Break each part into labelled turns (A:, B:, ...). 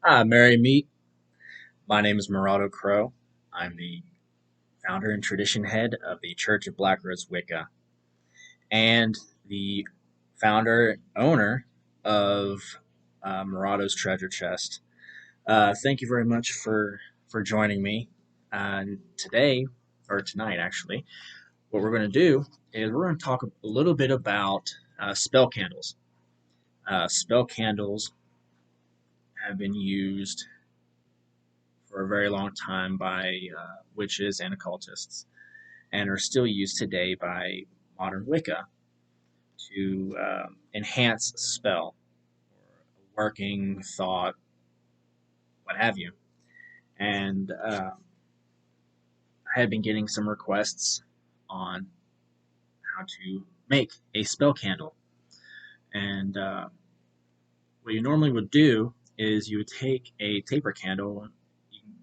A: Hi, Merry Meet. My name is Mirado Crow. I'm the founder and tradition head of the Church of Black Rose Wicca and the founder owner of Mirado's Treasure Chest. Thank you very much for joining me. Today, or tonight actually, what we're going to do is we're going to talk a little bit about spell candles. Spell candles have been used for a very long time by witches and occultists, and are still used today by modern Wicca to enhance spell, or working thought, what have you. And I had been getting some requests on how to make a spell candle. And what you normally would do is you would take a taper candle, you can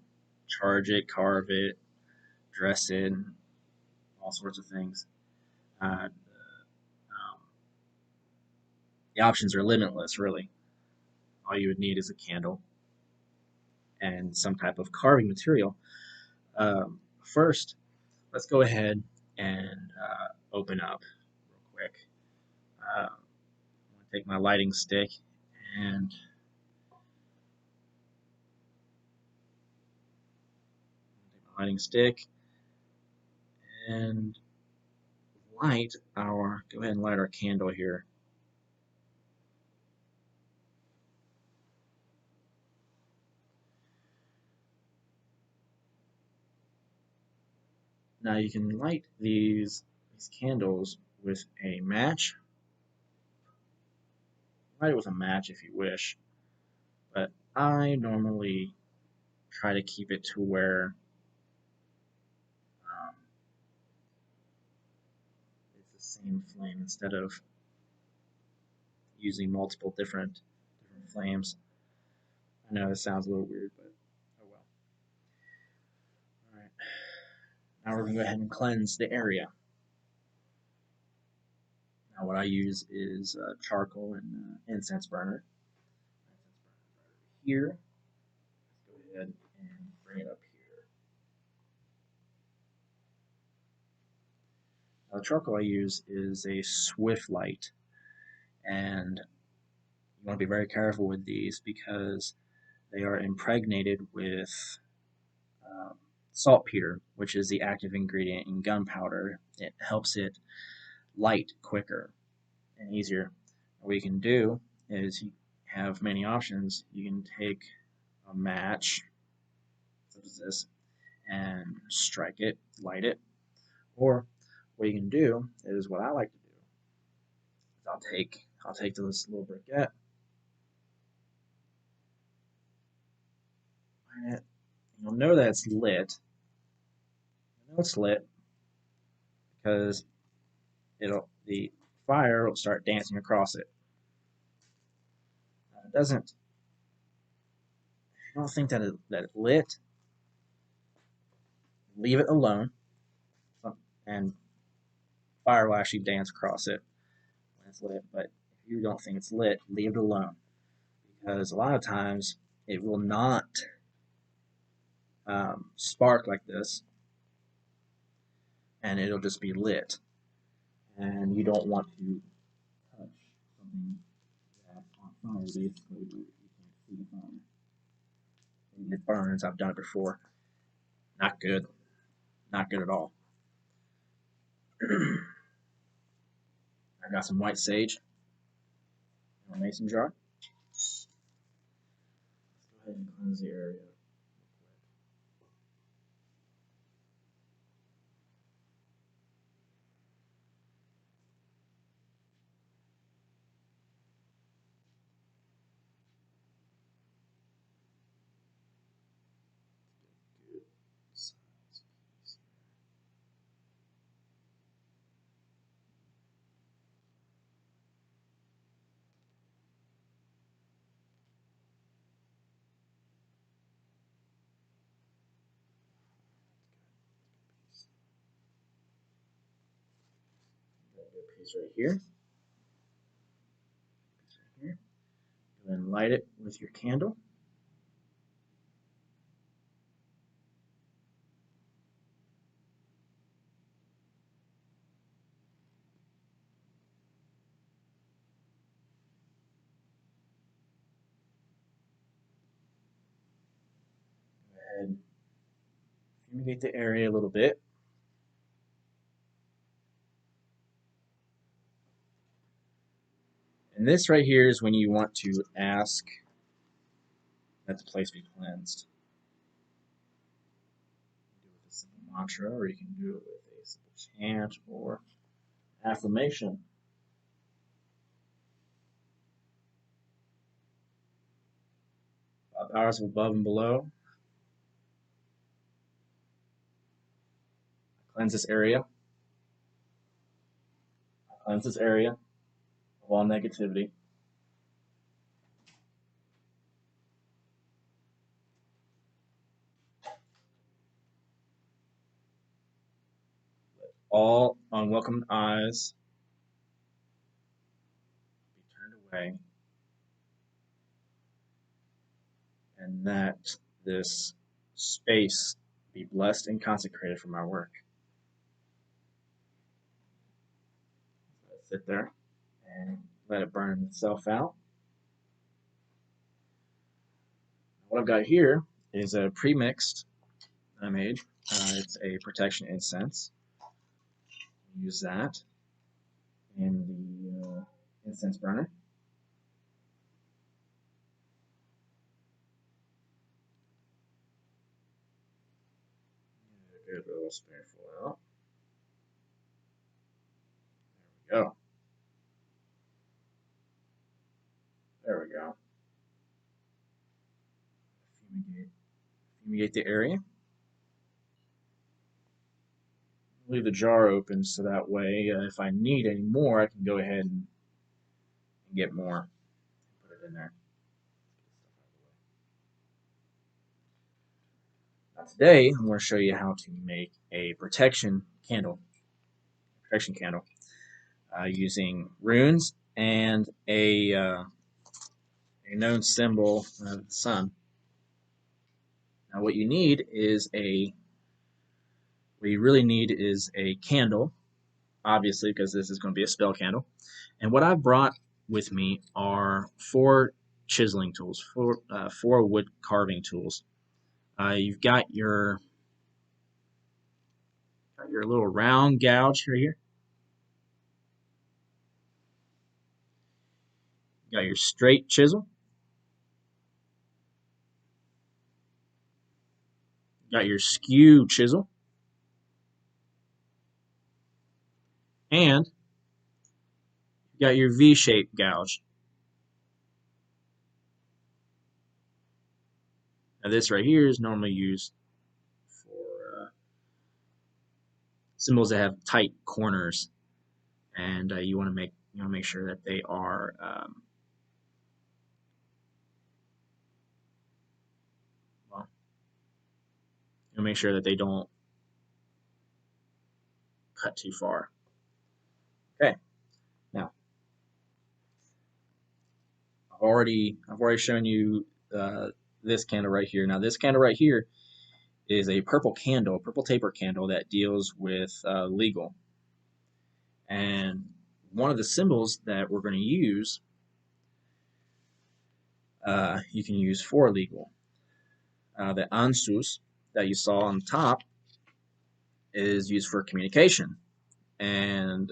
A: charge it, carve it, dress it, all sorts of things. Um, the options are limitless, really. All you would need is a candle and some type of carving material. First, let's go ahead and open up real quick. I'm going to take my lighting stick and and go ahead and light our candle here. Now you can light these candles with a match. Light it with a match if you wish, but I normally try to keep it to where um, it's the same flame instead of using multiple different flames. I know this sounds a little weird, but oh well. All right, now we're gonna go ahead and cleanse the area. Now what I use is charcoal and incense burner. Here, let's go ahead and bring it up here. Now the charcoal I use is a Swift light, and you want to be very careful with these because they are impregnated with um, saltpeter, which is the active ingredient in gunpowder. It helps it light quicker and easier. What you can do is you have many options. You can take a match, such as this, and strike it, light it. Or what you can do is what I like to do is I'll take this little briquette, light it. You'll know that it's lit. You know it's lit because the fire will start dancing across it. Now, it doesn't. If you don't think that it lit, leave it alone, and fire will actually dance across it when it's lit. But if you don't think it's lit, leave it alone because a lot of times it will not spark like this, and it'll just be lit. And you don't want to touch something that's on fire, basically. You can't see the fire. And it burns. I've done it before. Not good. Not good at all. I got some white sage in a mason jar. Let's go ahead and cleanse the area. Good size piece here. Got a good piece right here. Piece right here. Go ahead and light it with your candle. and fumigate the area a little bit. And this right here is when you want to ask that the place be cleansed. You can do it with a simple mantra, or you can do it with a simple chant or affirmation. Powers above and below, cleanse this area. Cleanse this area of all negativity. All unwelcome eyes be turned away, and that this space be blessed and consecrated for my work. Sit there and let it burn itself out. What I've got here is a pre-mixed that I made. It's a protection incense. Use that in the incense burner. Get a little spoonful out. There we go. There we go. Fumigate the area. Leave the jar open so that way if I need any more, I can go ahead and get more. Put it in there. Now today, I'm going to show you how to make a protection candle. Using runes and a known symbol of the sun. Now, what you really need is a candle, obviously, because this is going to be a spell candle. And what I've brought with me are 4 chiseling tools, 4 wood carving tools. You've got your little round gouge right here. You got your straight chisel. You got your skew chisel. And you got your V-shaped gouge. Now this right here is normally used for symbols that have tight corners, and you want to make sure that they are well, you make sure that they don't cut too far. Okay, now I've already shown you this candle right here. Now this candle right here is a purple taper candle that deals with legal. And one of the symbols that we're going to use, you can use for legal. The ansus that you saw on top is used for communication, and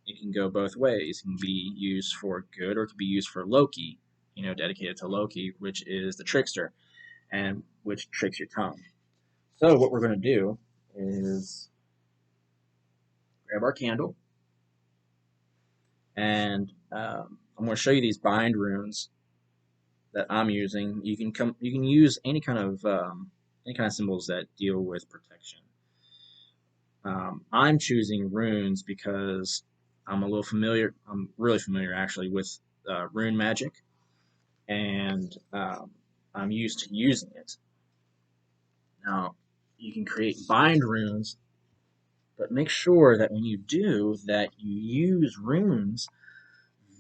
A: it can go both ways. It can be used for good, or it can be used for Loki, dedicated to Loki, which is the trickster, and which tricks your tongue. So what we're going to do is grab our candle, and I'm going to show you these bind runes that I'm using. You can use any kind of symbols that deal with protection. I'm choosing runes because I'm a little familiar. I'm really familiar actually with rune magic, and I'm used to using it. Now, you can create bind runes, but make sure that when you do that, you use runes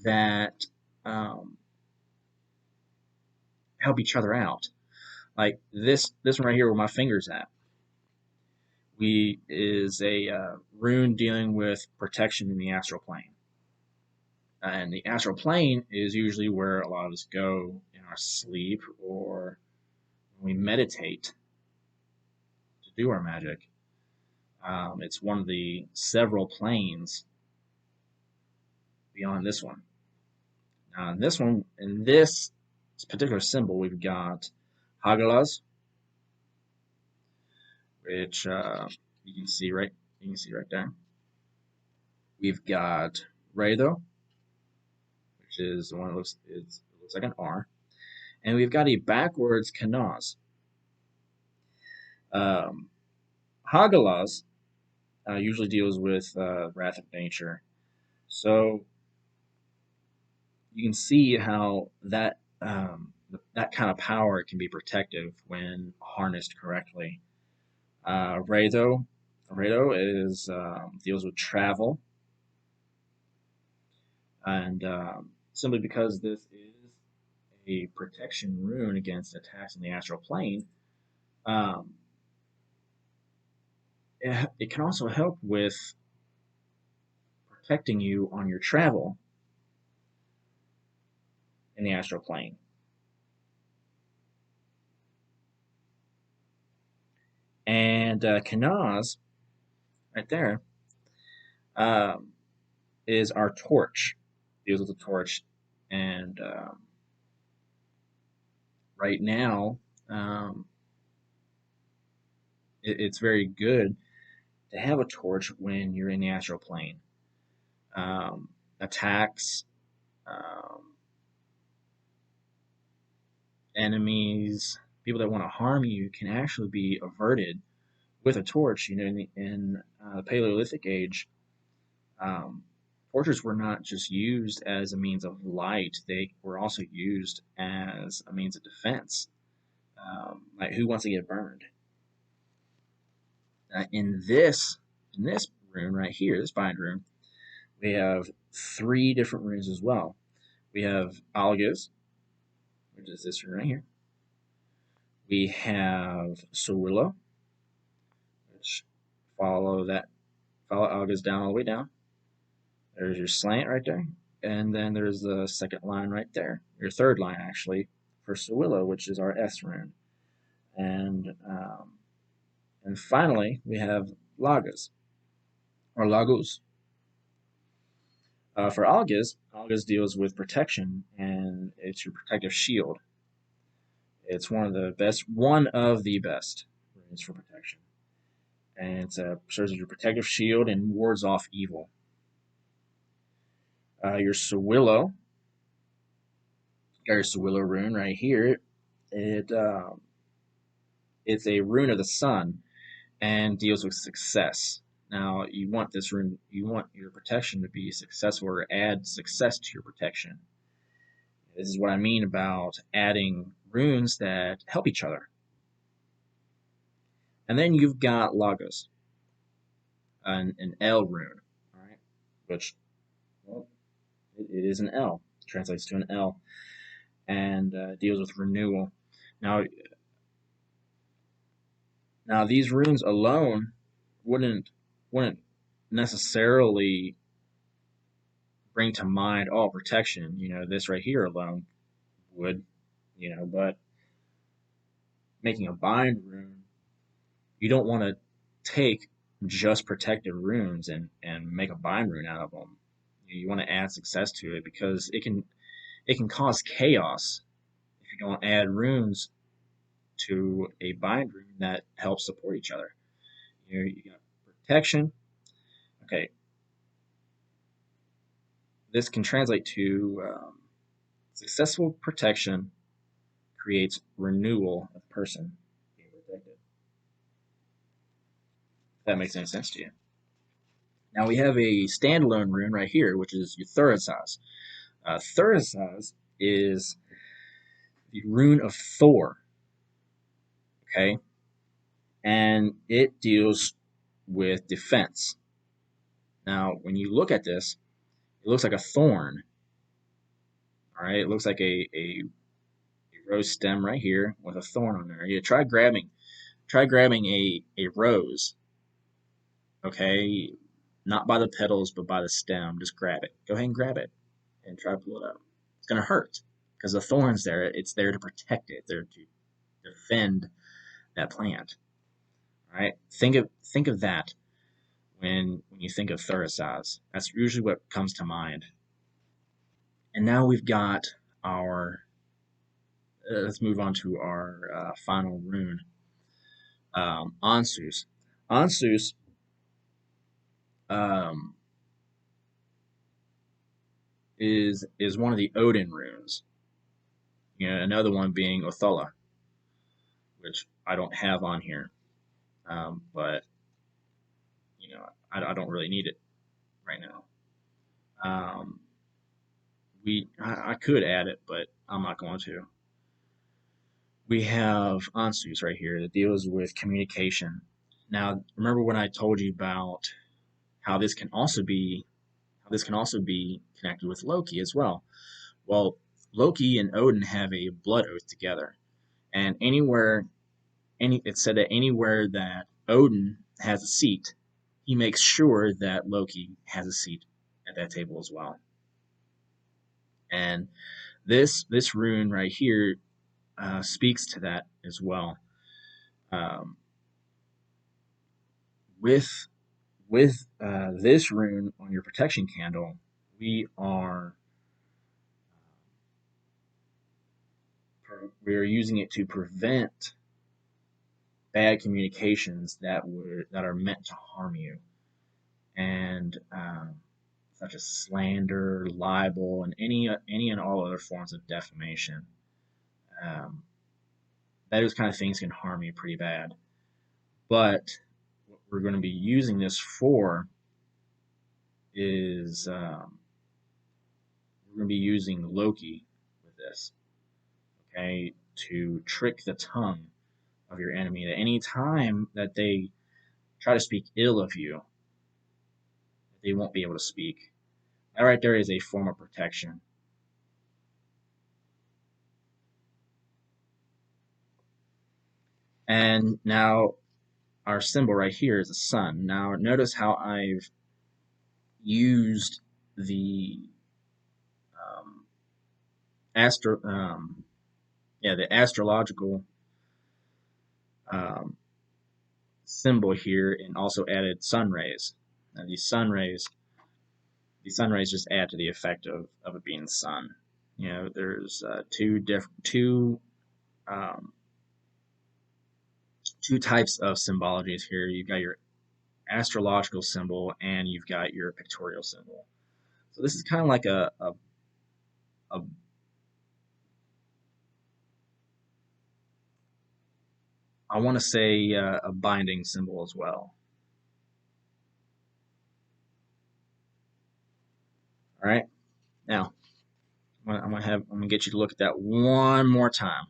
A: that help each other out. Like this one right here, where my finger's at. Is a rune dealing with protection in the astral plane. And the astral plane is usually where a lot of us go in our sleep, or when we meditate to do our magic. It's one of the several planes beyond this one. Now, in this particular symbol, we've got Hagalas, which you can see right there. We've got Rado, which is the one that looks like an R, and we've got a backwards Kanaz. Hagalas usually deals with wrath of nature, so you can see how that kind of power can be protective when harnessed correctly. Rado is deals with travel, and simply because this is a protection rune against attacks in the astral plane, um, it can also help with protecting you on your travel in the astral plane. And Kanaz, right there, um, is our torch. Deals with the torch, and right now, um, it's very good to have a torch when you're in the astral plane. Attacks, um, enemies, people that want to harm you can actually be averted with a torch. You know, in the Paleolithic age, um, torches were not just used as a means of light; they were also used as a means of defense. Like who wants to get burned? In this rune right here, this bind rune, we have three different runes as well. We have Algiz, which is this rune right here. We have Sawilla, which follow Algiz down all the way down. There's your slant right there. And then there's the second line right there. Your third line, actually, for Sawilla, which is our S rune. And finally, we have Lagas, or Lagos. For Algiz deals with protection, and it's your protective shield. It's one of the best runes for protection. And it serves as your protective shield and wards off evil. Your Sawillo, got your Sawillo rune right here. It's a rune of the sun and deals with success. Now, you want your protection to be successful or add success to your protection. This is what I mean about adding runes that help each other. And then you've got Lagos, an L rune, all right, which, well, it is an L, translates to an L, and deals with renewal. Now, these runes alone wouldn't necessarily bring to mind all protection. You know, this right here alone would, but making a bind rune, you don't want to take just protective runes and make a bind rune out of them. You want to add success to it because it can cause chaos if you don't add runes to a bind rune that helps support each other. You got protection. Okay, this can translate to successful protection creates renewal of the person being protected. If that makes any sense to you. Now we have a standalone rune right here, which is Thurisaz. Thurisaz is the rune of Thor. Okay, and it deals with defense. Now, when you look at this, it looks like a thorn. All right, it looks like a rose stem right here with a thorn on there. Try grabbing a rose. Okay, not by the petals, but by the stem. Just grab it. Go ahead and grab it and try to pull it up. It's gonna hurt because the thorn's there. It's there to protect it. There to defend that plant. All right, think of that when you think of Thurisaz. That's usually what comes to mind. And now we've got our. Let's move on to our final rune, Ansus. Ansus um, is one of the Odin runes. You know, another one being Othala, which I don't have on here, but you know, I don't really need it right now. Um, I could add it, but I'm not going to. We have Ansus right here that deals with communication. Now, remember when I told you about how this can also be connected with Loki as well. Well, Loki and Odin have a blood oath together, and it's said that anywhere that Odin has a seat, he makes sure that Loki has a seat at that table as well. And this rune right here speaks to that as well. Um, with this rune on your protection candle, we are using it to prevent bad communications that are meant to harm you, and such as slander, libel, and any and all other forms of defamation. Um, those kind of things can harm you pretty bad. But what we're going to be using this for is we're going to be using Loki with this, okay, to trick the tongue of your enemy. At any time that they try to speak ill of you, they won't be able to speak. That right there is a form of protection. And now our symbol right here is a sun. Now notice how I've used the um, astro the astrological um, symbol here, and also added sun rays. Now these sun rays just add to the effect of it being the sun. You know, there's um, two types of symbologies here. You've got your astrological symbol and you've got your pictorial symbol. So this is kind of like a I want to say a binding symbol as well. All right. Now I'm gonna get you to look at that one more time.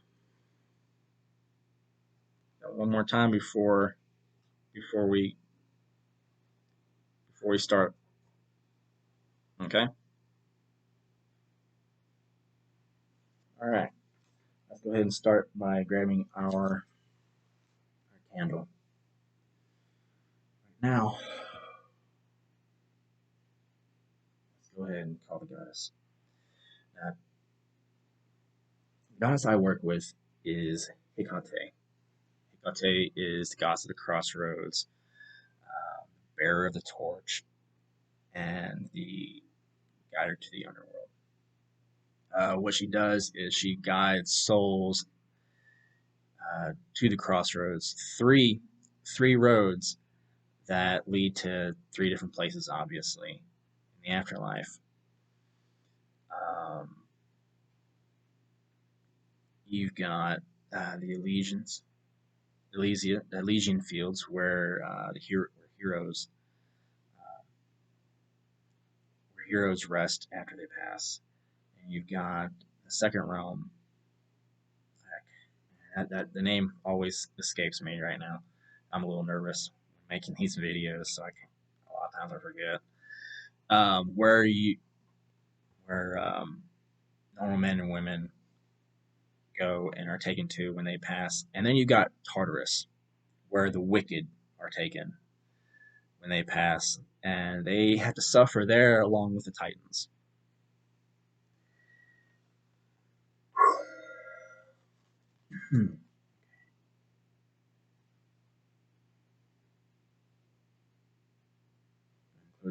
A: One more time before we before we start. Okay. All right. Let's go ahead and start by grabbing our candle. Now, let's go ahead and call the goddess. Now, the goddess I work with is Hecate. Hecate is the goddess of the crossroads, bearer of the torch, and the guider to the underworld. What she does is she guides souls to the crossroads, three roads that lead to three different places, obviously, in the afterlife. Um, you've got the Elysian fields, where heroes rest after they pass. And you've got the second realm. The name always escapes me right now. I'm a little nervous making these videos, so a lot of times I forget. Where normal men and women go and are taken to when they pass, and then you've got Tartarus, where the wicked are taken when they pass, and they have to suffer there along with the Titans.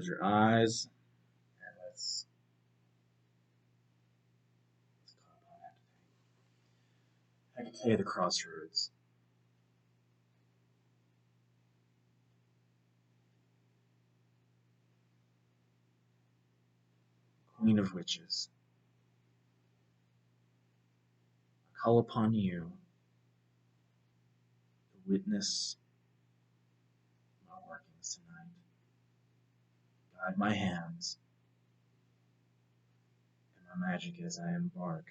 A: Close your eyes and let's call upon Hecate the Crossroads, Queen of Witches. I call upon you to witness my workings tonight. Guide my hands and my magic as I embark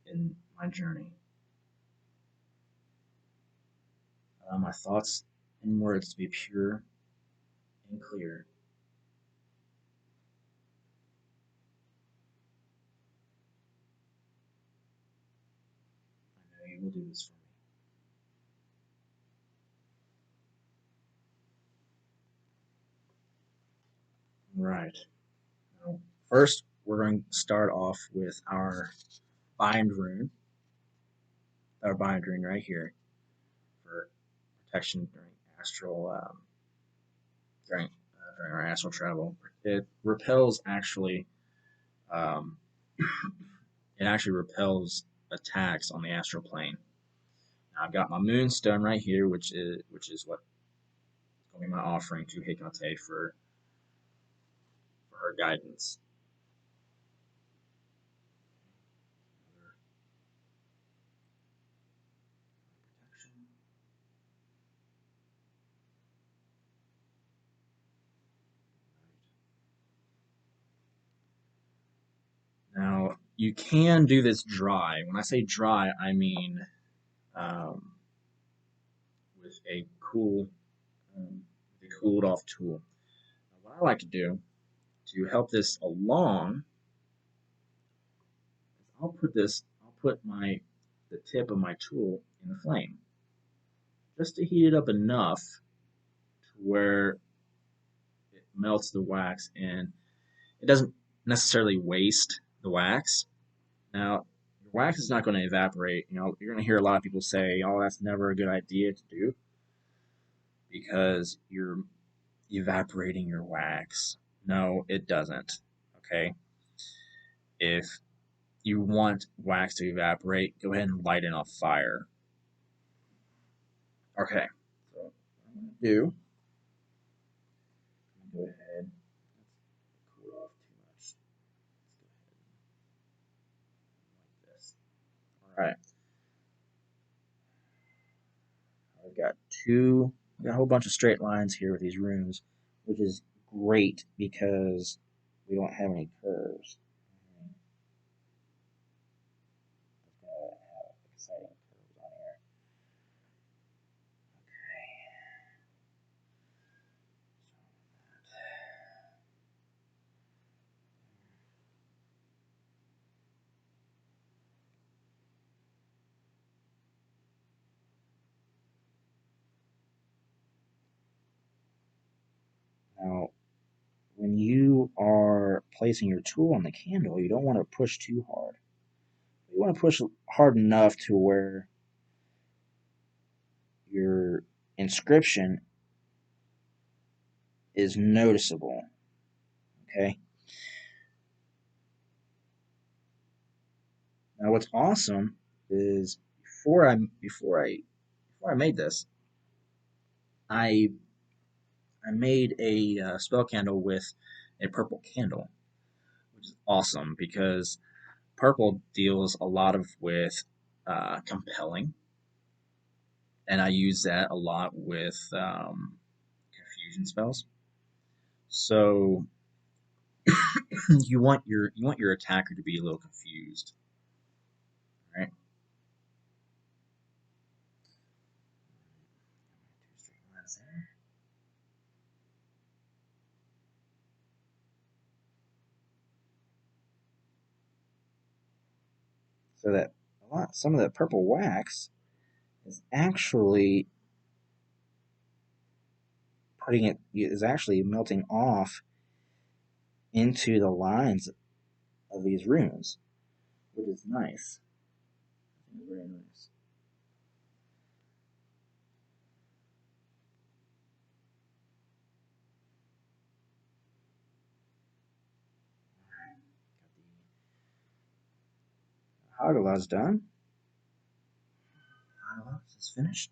A: in my journey. Allow my thoughts and words to be pure and clear. I know you will do this for me. Right. Now, first, we're going to start off with our bind rune right here for protection during our astral travel. It repels um, it actually repels attacks on the astral plane. Now I've got my moonstone right here, which is what is going to be my offering to Hecate for her guidance. Now you can do this dry. When I say dry, I mean um, with a um, cooled off tool. Now, what I like to do to help this along is I'll put the tip of my tool in the flame just to heat it up enough to where it melts the wax and it doesn't necessarily waste the wax. Now, your wax is not going to evaporate. You're going to hear a lot of people say, "Oh, that's never a good idea to do because you're evaporating your wax." No, it doesn't. Okay? If you want wax to evaporate, go ahead and light it on fire. Okay. So what I'm going to do, I'm going to go ahead. Let's cool off too much. Let's go ahead and like this. All right. I've got a whole bunch of straight lines here with these runes, which is great because we don't have any curves. I've got to have exciting curves on here. Now, when you are placing your tool on the candle, you don't want to push too hard. You want to push hard enough to where your inscription is noticeable. Okay. Now, what's awesome is before I made this, I I made a spell candle with a purple candle, which is awesome because purple deals a lot with compelling, and I use that a lot with confusion spells. So you want your attacker to be a little confused, right? Two straight lines there. So that some of that purple wax is actually putting it is actually melting off into the lines of these runes, which is nice. Very nice. Agala's done. Agala is finished.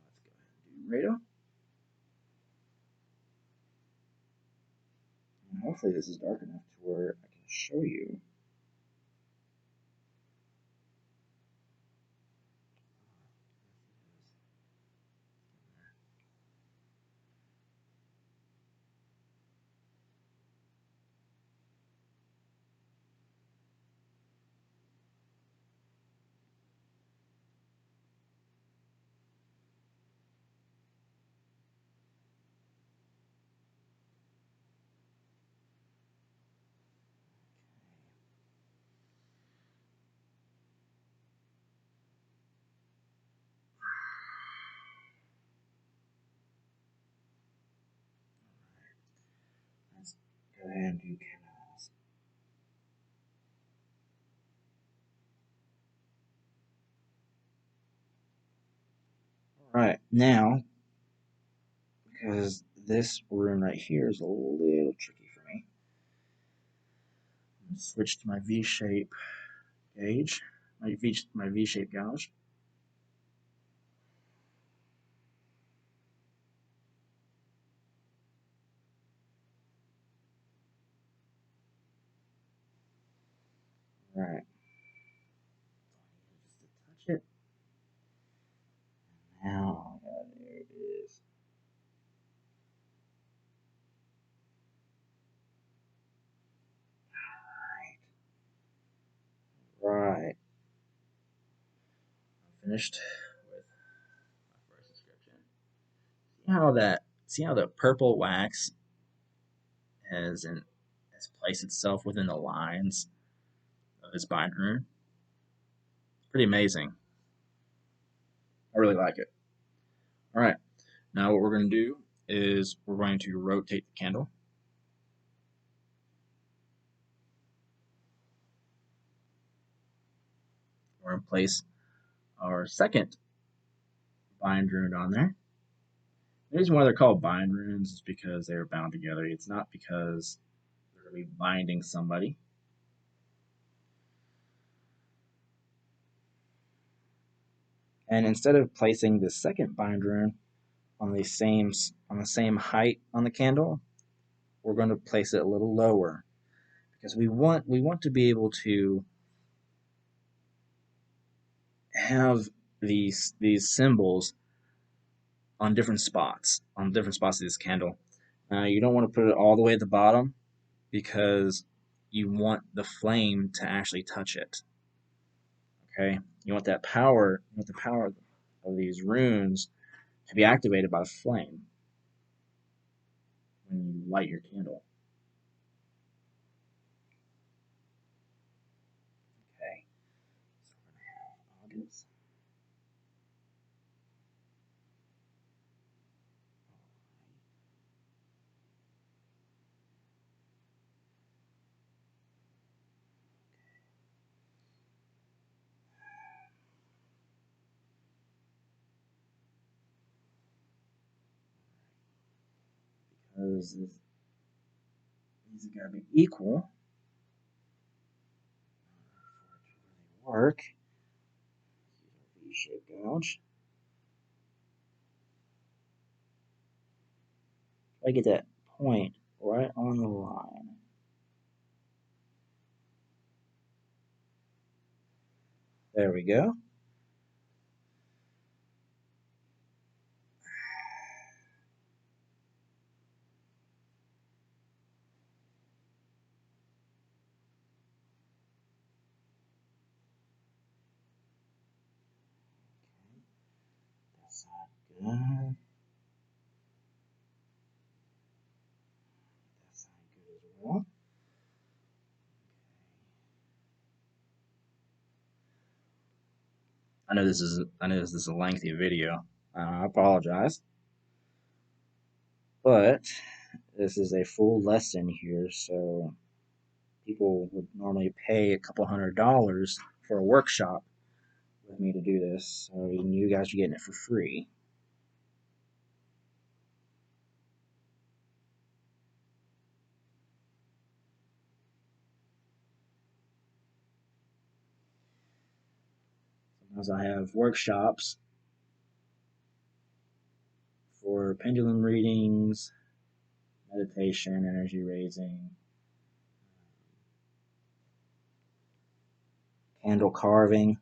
A: Let's go ahead and do Mirado. And hopefully this is dark enough to where I can show you. Let's go ahead and do canals. Alright, now, because this room right here is a little tricky for me, I'm going to switch to my V-shape gauge, my V-shape gouge. Alright. Just to touch it. Now, there it is. Right. I'm finished with my first description. See how the purple wax has placed itself within the lines of this bind rune? It's pretty amazing. I really like it. Alright. Now what we're going to do is we're going to rotate the candle. We're going to place our second bind rune on there. The reason why they're called bind runes is because they're bound together. It's not because they're going to be binding somebody. And instead of placing the second bind rune on the same height on the candle, we're going to place it a little lower because we want to be able to have these symbols on different spots of this candle. You don't want to put it all the way at the bottom because you want the flame to actually touch it. Okay, you want that power. You want the power of these runes to be activated by the flame when you light your candle. Okay, so we're gonna have August. Because these have got to be equal for it to really work. V-shape gouge. I get that point right on the line. There we go. That side good. That side good as well. I know this is a lengthy video. I apologize, but this is a full lesson here, so people would normally pay a couple $100 for a workshop with me to do this. So you guys are getting it for free. as I have workshops for pendulum readings, meditation, energy raising, candle carving,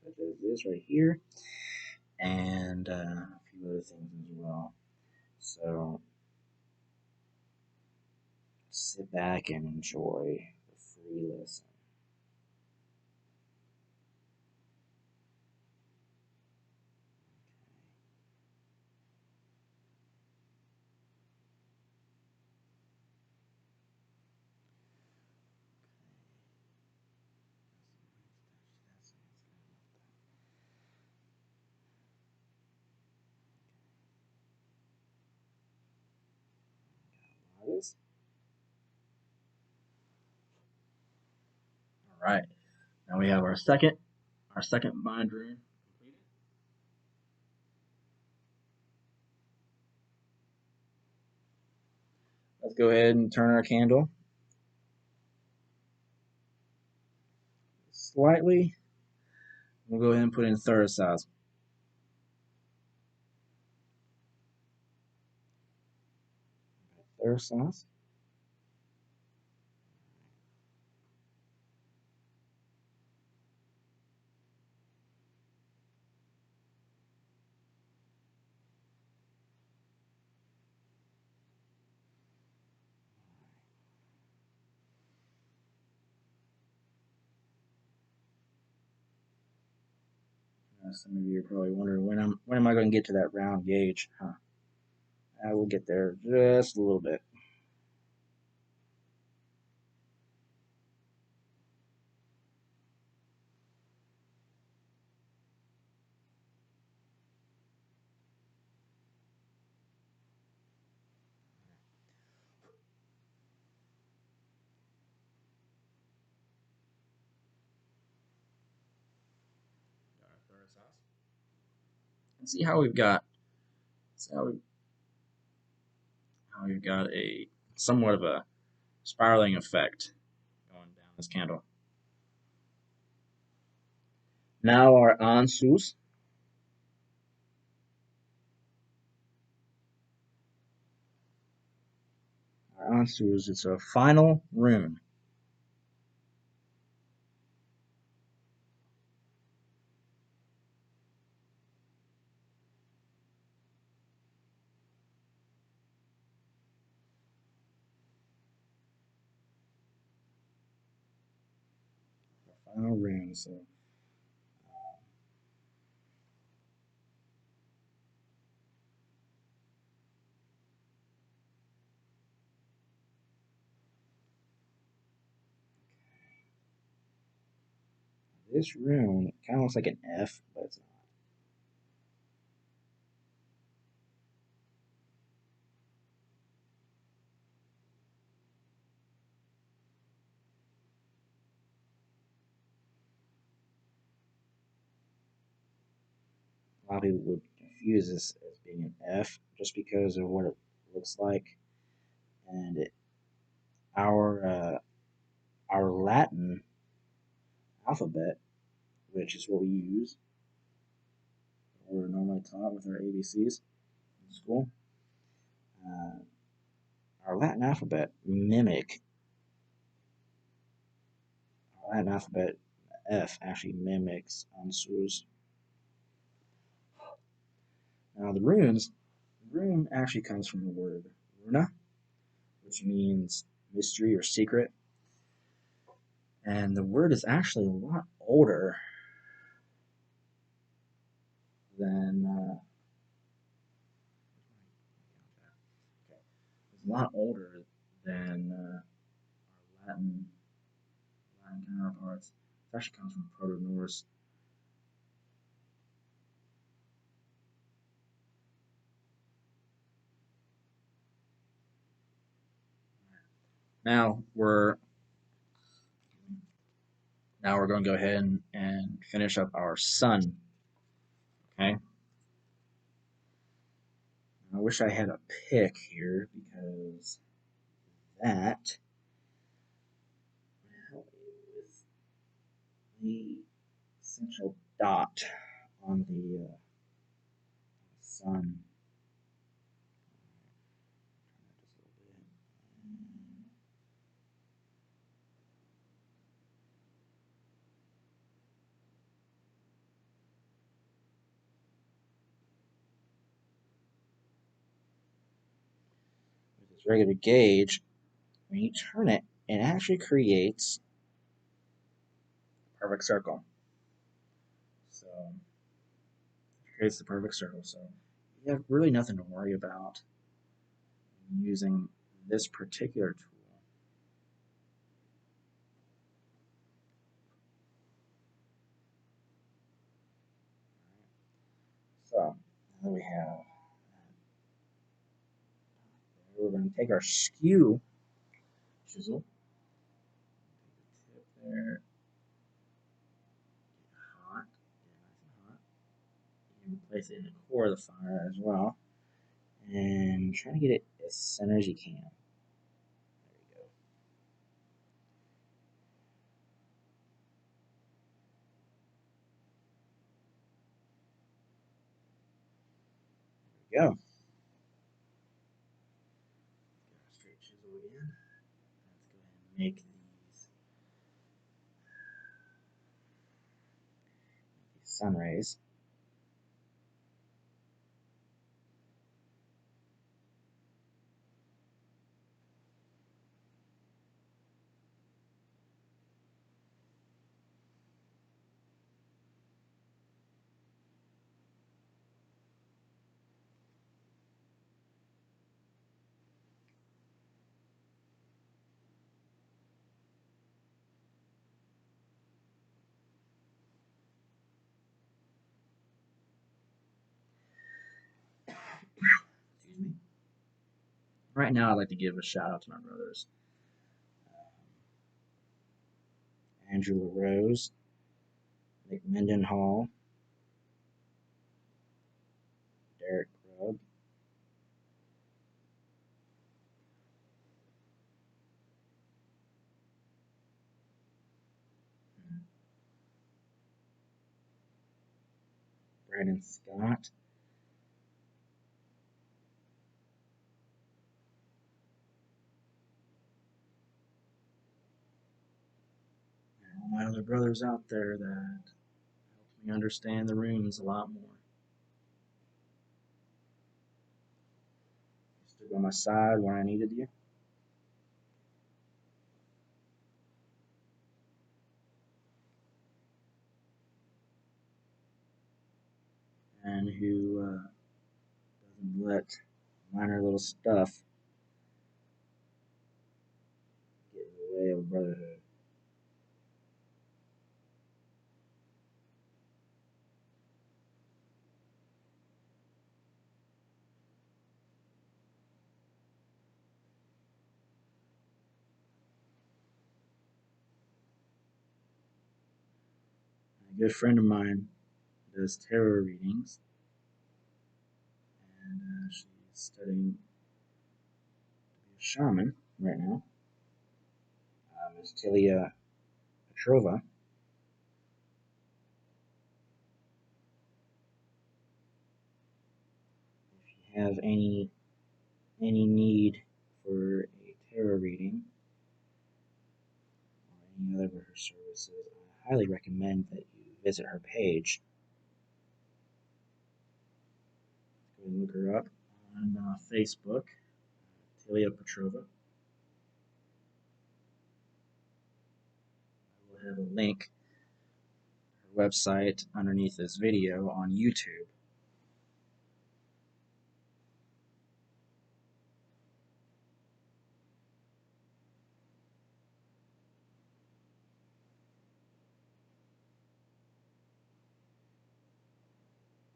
A: such as this right here, and a few other things as well. So sit back and enjoy the free listen. All right. Now we have our second mind rune completed. Let's go ahead and turn our candle slightly. We'll go ahead and put in third size. Third size. Some of you are probably wondering when am I going to get to that round gauge? Huh? I will get there just a little bit. Let's see how we've got. See how we've got a somewhat of a spiraling effect going down this candle. Now our ansus. Our ansus is a final rune. Our final rune. So this rune kind of looks like an F, but it's not. A lot of people would confuse this as being an F just because of what it looks like, and our Latin alphabet, which is what we use, or normally taught with our ABCs in school. Uh, our Latin alphabet F actually mimics Ansu's. Now the rune actually comes from the word runa, which means mystery or secret. And the word is actually a lot older than it's a lot older than our Latin counterparts. It actually comes from Proto Norse. Now we're now we're going to go ahead and finish up our sun. Okay. I wish I had a pick here because that will help you with the central dot on the sun. With this regular gauge, when you turn it, it actually creates a perfect circle. So it creates the perfect circle. So you have really nothing to worry about using this particular tool. So now that we have, we're going to take our skew chisel, tip there, get hot, get nice and hot, and place it in the core of the fire as well, and try to get it as center as you can. There we go. Straight chisel again. Let's go ahead and make these sun rays. Excuse me. Right now, I'd like to give a shout out to my brothers, Andrew LaRose, Nick Mendenhall, Derek Grubb, Brandon Scott, and all my other brothers out there that helped me understand the runes a lot more. You stood by my side when I needed you, and who doesn't let minor little stuff get in the way of brotherhood. A good friend of mine does tarot readings, and she's studying to be a shaman right now. Miss Tilia Petrova. If you have any need for a tarot reading or any other of her services, I highly recommend that you visit her page. Go and look her up on Facebook, Tilia Petrova. I will have a link to her website underneath this video on YouTube.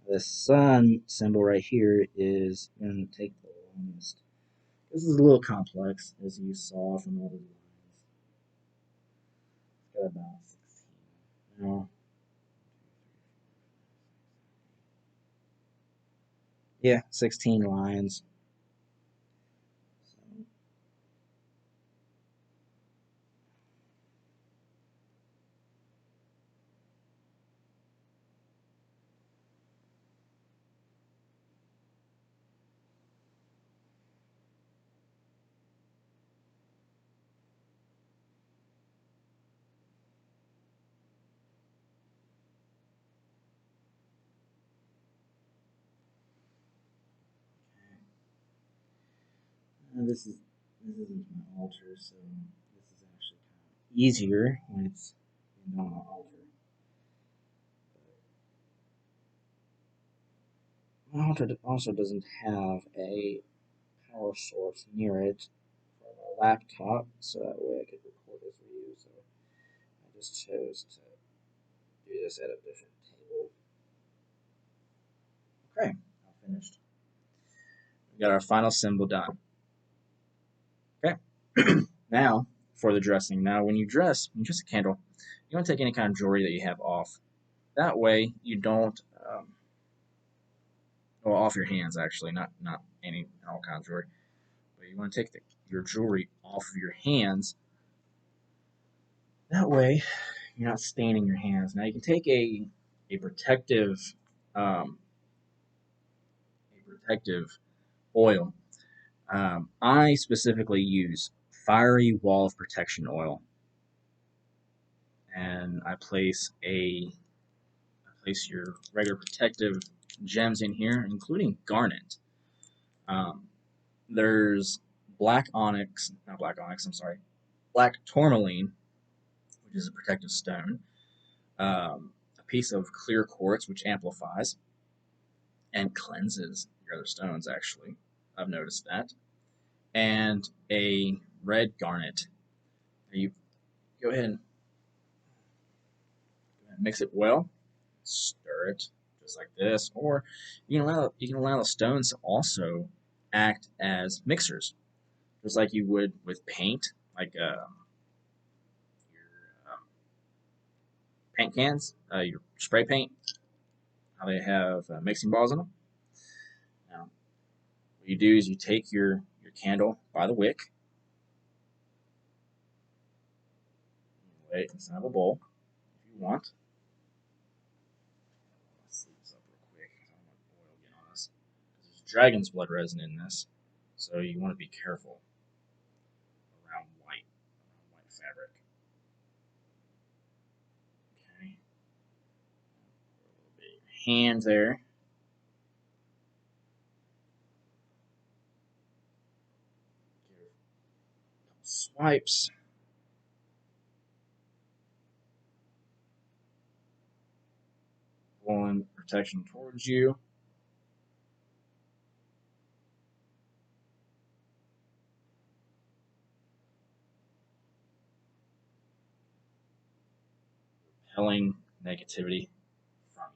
A: The sun symbol right here is going to take the longest. This is a little complex, as you saw from all the lines. It's got about 16. No. Yeah, 16 lines. So This isn't my altar, so this is actually kind of easier when it's on the altar. My altar also doesn't have a power source near it for my laptop, so that way I could record this for you. So I just chose to do this at a different table. Okay, I'm finished. We got our final symbol done. Okay, now for the dressing. Now, when you dress a candle, you want to take any kind of jewelry that you have off. That way, you don't, well, off your hands actually, not any all kinds of jewelry. But you want to take your jewelry off of your hands. That way, you're not staining your hands. Now, you can take a protective um, oil. I specifically use Fiery Wall of Protection oil, and I place your regular protective gems in here, including garnet. Um, there's black onyx, not black onyx. I'm sorry, black tourmaline, which is a protective stone. A piece of clear quartz, which amplifies and cleanses your other stones. Actually, I've noticed that, and a red garnet. You go ahead and mix it well, stir it just like this, or you can allow the stones to also act as mixers, just like you would with paint, like your paint cans, your spray paint, how they have mixing balls in them. Now, what you do is you take your candle by the wick, lay it inside of a bowl if you want. Let's sleep this up real quick. I don't want oil get on us. There's dragon's blood resin in this, so you want to be careful around white fabric. Okay, a little bit of your hand there. Give a couple swipes. Pulling protection towards you. Repelling negativity from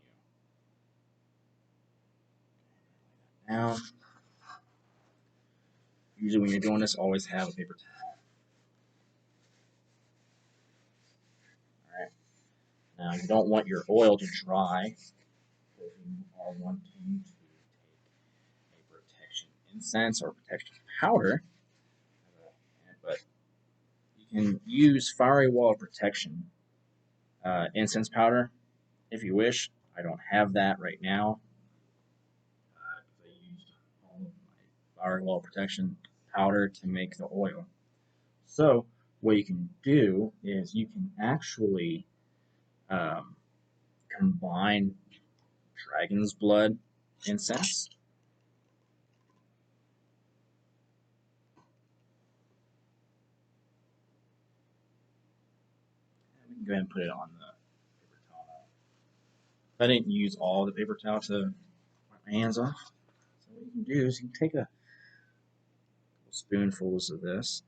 A: you. Now, usually when you're doing this, always have a paper towel. All right. Now, you don't want your oil to dry. So if you are wanting to take a protection incense or protection powder, but you can use Fiery Wall of Protection incense powder if you wish. I don't have that right now because I used all of my Fiery Wall Protection powder to make the oil. So what you can do is you can actually um, combine dragon's blood incense. And we can go ahead and put it on the paper towel. I didn't use all the paper towel to wipe my hands off. So what you can do is you can take a couple spoonfuls of this.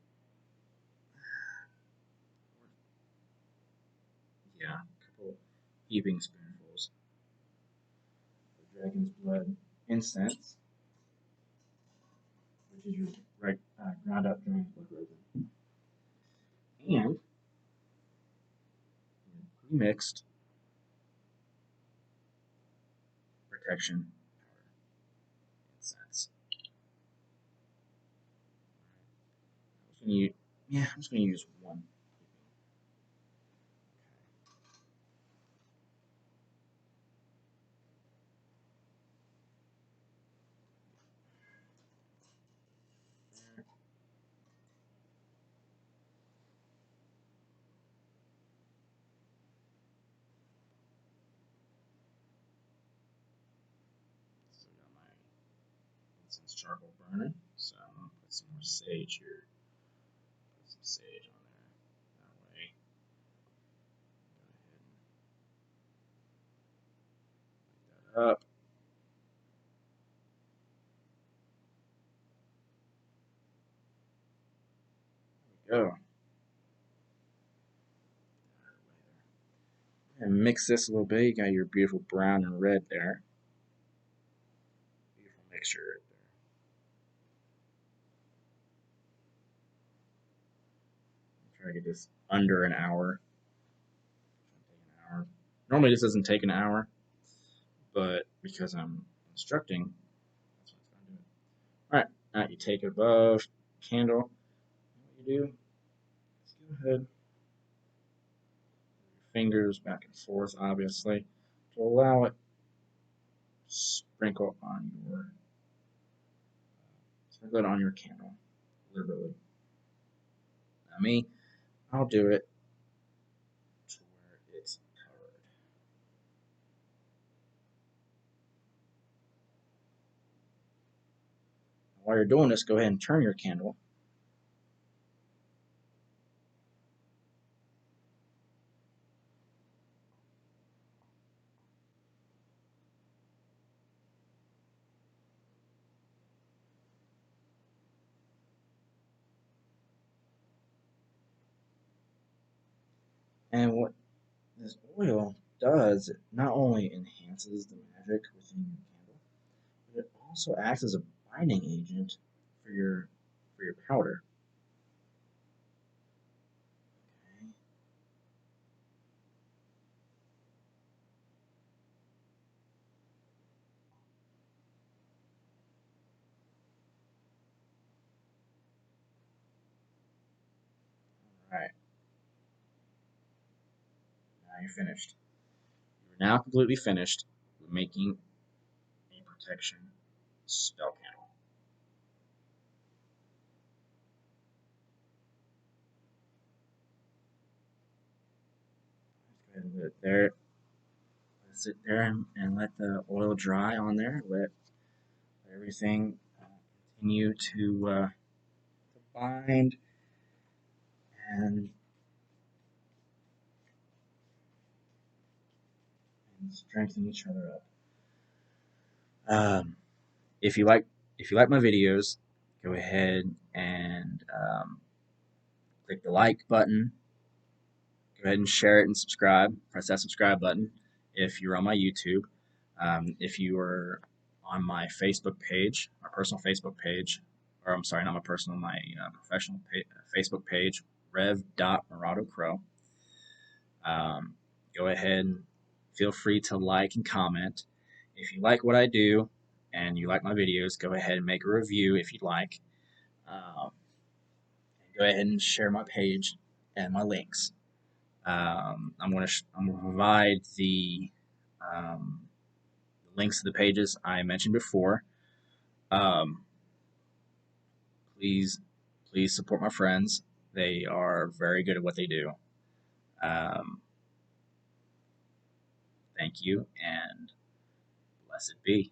A: Yeah, a couple heaping spoonfuls of dragon's blood incense, which is your ground up dragon's blood resin, and pre-mixed protection incense. I'm just gonna use, yeah, I'm just gonna use one. Still got my incense charcoal burning. So I'm gonna put some more sage here. Put some sage on there. That way, go ahead and light that up. There we go. And mix this a little bit. You got your beautiful brown and red there. Beautiful mixture right there. Try to get this under an hour. Normally this doesn't take an hour, but because I'm instructing, that's what it's going to do. All right, now you take it above candle. What you do? Let's go ahead. Fingers back and forth, obviously, to allow it to sprinkle on your candle, literally. Now me, I'll do it to where it's covered. While you're doing this, go ahead and turn your candle. And what this oil does, it not only enhances the magic within your candle, but it also acts as a binding agent for your powder. Okay. All right, now you're finished. You're now completely finished with making a protection spell candle. Go ahead and let it there. Let it sit there and let the oil dry on there. Let everything continue to bind and, and strengthen each other up. If you like my videos, go ahead and click the like button. Go ahead and share it and subscribe. Press that subscribe button if you're on my YouTube. If you are on my Facebook page, my personal Facebook page, or I'm sorry, not my personal, my professional Facebook page, rev.miradocrow. Go ahead and feel free to like and comment. If you like what I do and you like my videos, go ahead and make a review if you'd like. Um, Go ahead and share my page and my links. I'm gonna provide um, the links to the pages I mentioned before. Um, please please support my friends. They are very good at what they do. Um, thank you and blessed be.